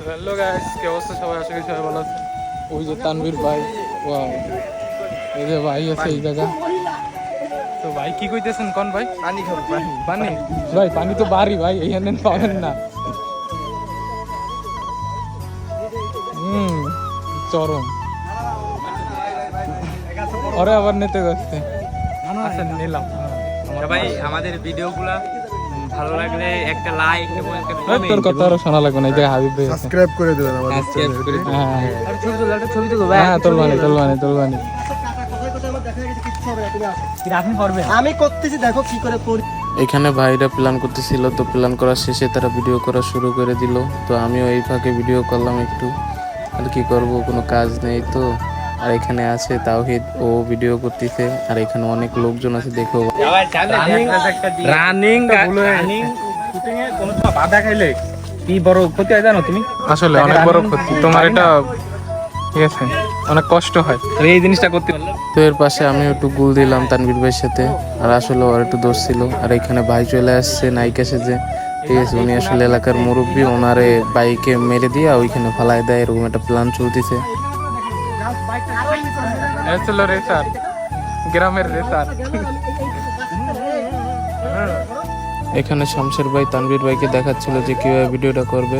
Hello guys, কি অবস্থা সবাই? আশা করি সবাই ভালো আছে। ওই যে তানভীর ভাই, ওয়াও, এই যে ভাই আছে এই জায়গা। তো ভাই কি কইতেছেন কোন ভাই? পানি খাবো পানি। পানি ভাই, পানি তো বাড়ি ভাই, এইখানে পাবেন না। চরম। ওরে আবার নিতে যাচ্ছে। আচ্ছা নিলাম। সবাই আমাদের ভিডিওগুলো ভালো লাগলে একটা লাইক এবং একটা কমেন্ট তোর কথা আরো শোনা লাগবে না, এই জায়গায় হাবিব ভাই আছে। সাবস্ক্রাইব করে দেবেন আমাদের সাবস্ক্রাইব করে দিন। হ্যাঁ আর ছবি তুলো, একটা ছবি তুলো ভাই। হ্যাঁ, তোলবানি। আপনি করবেন? আমি করতেছি, দেখো কি করে করি। এখানে ভাইরা প্ল্যান করতেছিল, তো প্ল্যান করার শেষে তারা ভিডিও করা শুরু করে দিল। তো আমিও এই ফাঁকে ভিডিও করলাম একটু, আর কি করব, কোনো কাজ নেই তো। আর এখানে আছে তাওহিদ, ও ভিডিও করতেছে, আর এখানে অনেক লোকজন আছে, দেখো। রানিং শুটিং এ কোনো সময় বাধা খাইলে কি বড় ক্ষতি হয় জানো তুমি? আসলে অনেক বড় ক্ষতি তোমার এটা, ঠিক আছে, অনেক কষ্ট হয় এই জিনিসটা করতে পারলে। তো এর পাশে আমি একটু গুল দিলাম তানভীর ভাইয়ের সাথে, আর আসলে ওর একটু দোষ ছিল। আর এখানে ভাই চলে আসছে নায়িকা সেজে, ঠিক আছে, উনি আসলে এলাকার মুরব্বী, ওনারে বাইকে মেরে দিয়ে ওইখানে ফালাই দেয়, এরকম একটা প্ল্যান চলতেছে। ছিল রেসার, গ্রামের রেসার। এখানে শামশের ভাই তানভীর ভাইকে দেখাচ্ছিল যে কিভাবে ভিডিওটা করবে।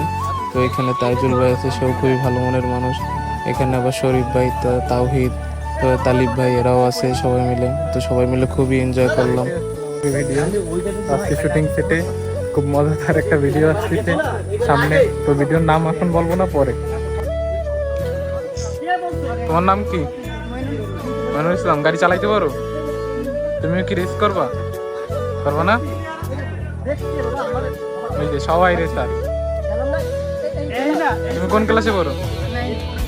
তো এখানে তাইজুল ভাই আছে, সেও খুবই ভালো মনের মানুষ। এখানে আবার শরীফ ভাই, তাওহিদ, তালিব ভাই, এরাও আছে, সবাই মিলে। তো সবাই মিলে খুবই এনজয় করলাম। ভিডিও আজকে শুটিং সেটে খুব মজাদার একটা ভিডিও আসছে সামনে। তো ভিডিওর নাম এখন বলবো না, পরে। তোমার নাম কি? মনিরুল ইসলাম। গাড়ি চালাইতে পারো? তুমি কি রেস করবা না? ওই যে সবাই রেসার। তুমি কোন ক্লাসে পড়ো?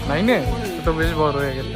9-এ? তো বেশ বড় হয়ে গেল।